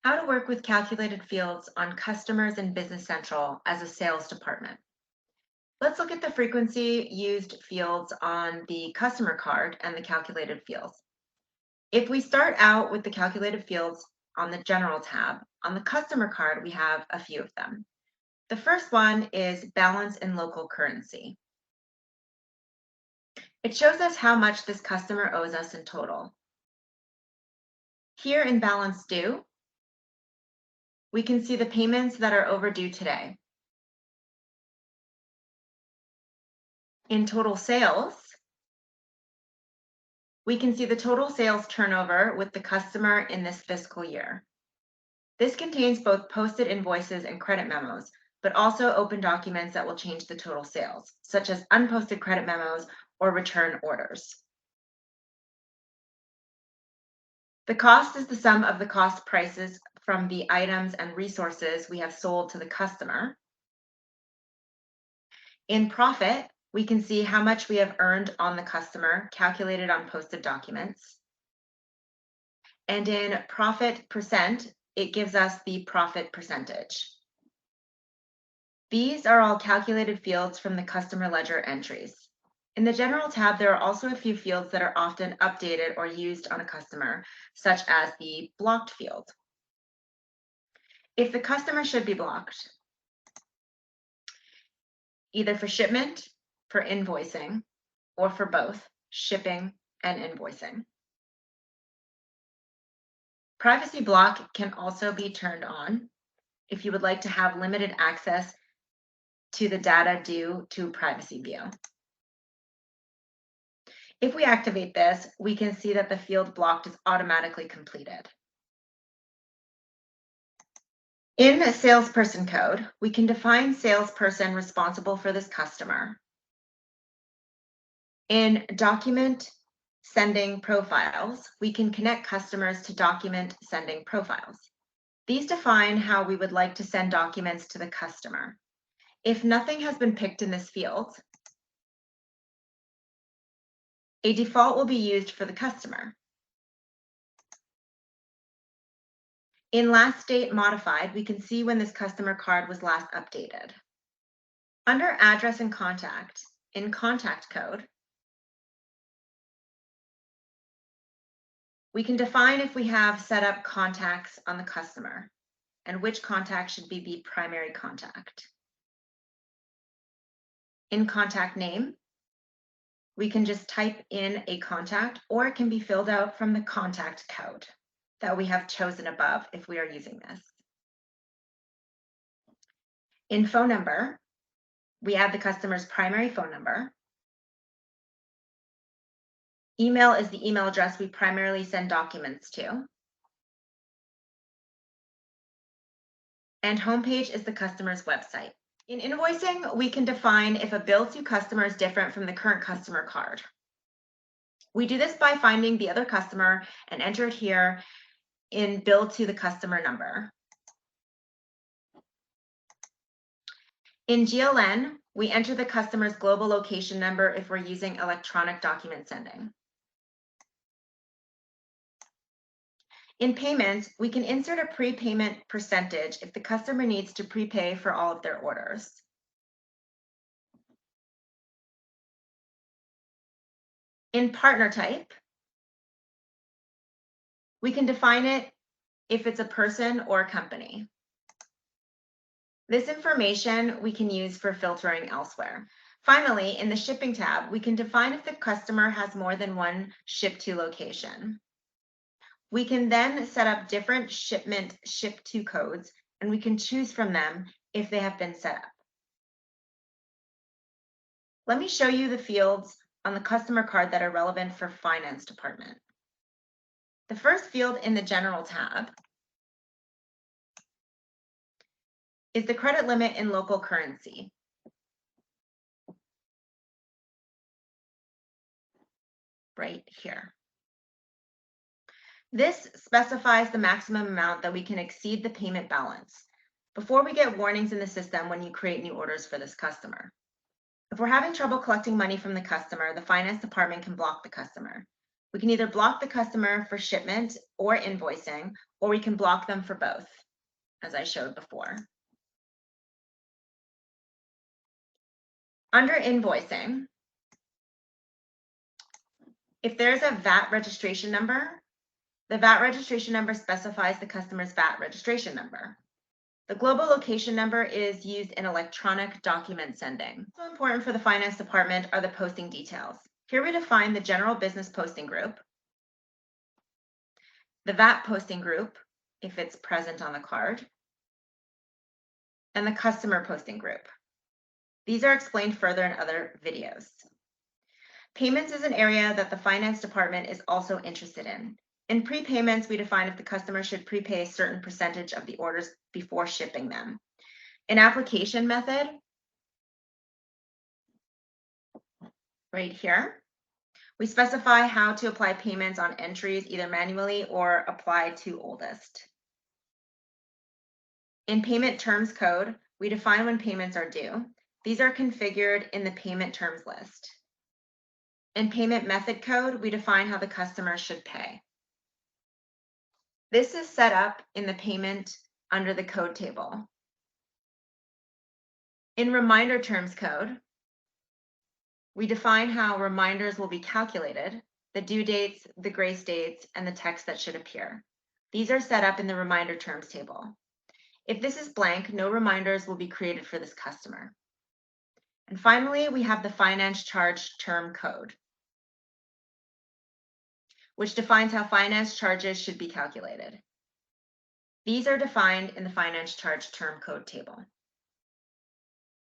How to work with calculated fields on Customers in Business Central as a sales department. Let's look at the frequency used fields on the customer card and the calculated fields. If we start out with the calculated fields on the General tab, on the customer card, we have a few of them. The first one is balance in local currency. It shows us how much this customer owes us in total. Here in balance due, we can see the payments that are overdue today. In total sales, we can see the total sales turnover with the customer in this fiscal year. This contains both posted invoices and credit memos, but also open documents that will change the total sales, such as unposted credit memos or return orders. The cost is the sum of the cost prices from the items and resources we have sold to the customer. In profit, we can see how much we have earned on the customer, calculated on posted documents. And in profit percent, it gives us the profit percentage. These are all calculated fields from the customer ledger entries. In the General tab, there are also a few fields that are often updated or used on a customer, such as the blocked field. If the customer should be blocked, either for shipment, for invoicing, or for both shipping and invoicing. Privacy block can also be turned on if you would like to have limited access to the data due to privacy view. If we activate this, we can see that the field blocked is automatically completed. In the salesperson code, we can define salesperson responsible for this customer. In document sending profiles, we can connect customers to document sending profiles. These define how we would like to send documents to the customer. If nothing has been picked in this field, a default will be used for the customer. In last date modified, we can see when this customer card was last updated. Under address and contact, in contact code, we can define if we have set up contacts on the customer and which contact should be the primary contact. In contact name, we can just type in a contact, or it can be filled out from the contact code that we have chosen above if we are using this. In phone number, we add the customer's primary phone number. Email is the email address we primarily send documents to. And homepage is the customer's website. In invoicing, we can define if a bill to customer is different from the current customer card. We do this by finding the other customer and enter it here in bill to the customer number. In GLN, we enter the customer's global location number if we're using electronic document sending. In payments, we can insert a prepayment percentage if the customer needs to prepay for all of their orders. In partner type, we can define it if it's a person or a company. This information we can use for filtering elsewhere. Finally, in the shipping tab, we can define if the customer has more than one ship to location. We can then set up different shipment ship to codes, and we can choose from them if they have been set up. Let me show you the fields on the customer card that are relevant for finance department. The first field in the General tab is the credit limit in local currency. Right here. This specifies the maximum amount that we can exceed the payment balance before we get warnings in the system when you create new orders for this customer. If we're having trouble collecting money from the customer, the finance department can block the customer. We can either block the customer for shipment or invoicing, or we can block them for both, as I showed before. Under invoicing, if there's a VAT registration number, the VAT registration number specifies the customer's VAT registration number. The global location number is used in electronic document sending. Also important for the finance department are the posting details. Here we define the general business posting group, the VAT posting group, if it's present on the card, and the customer posting group. These are explained further in other videos. Payments is an area that the finance department is also interested in. In prepayments, we define if the customer should prepay a certain percentage of the orders before shipping them. In application method, right here, we specify how to apply payments on entries, either manually or apply to oldest. In payment terms code, we define when payments are due. These are configured in the payment terms list. In payment method code, we define how the customer should pay. This is set up in the payment under the code table. In reminder terms code, we define how reminders will be calculated, the due dates, the grace dates, and the text that should appear. These are set up in the reminder terms table. If this is blank, no reminders will be created for this customer. And finally, we have the finance charge term code, which defines how finance charges should be calculated. These are defined in the finance charge term code table.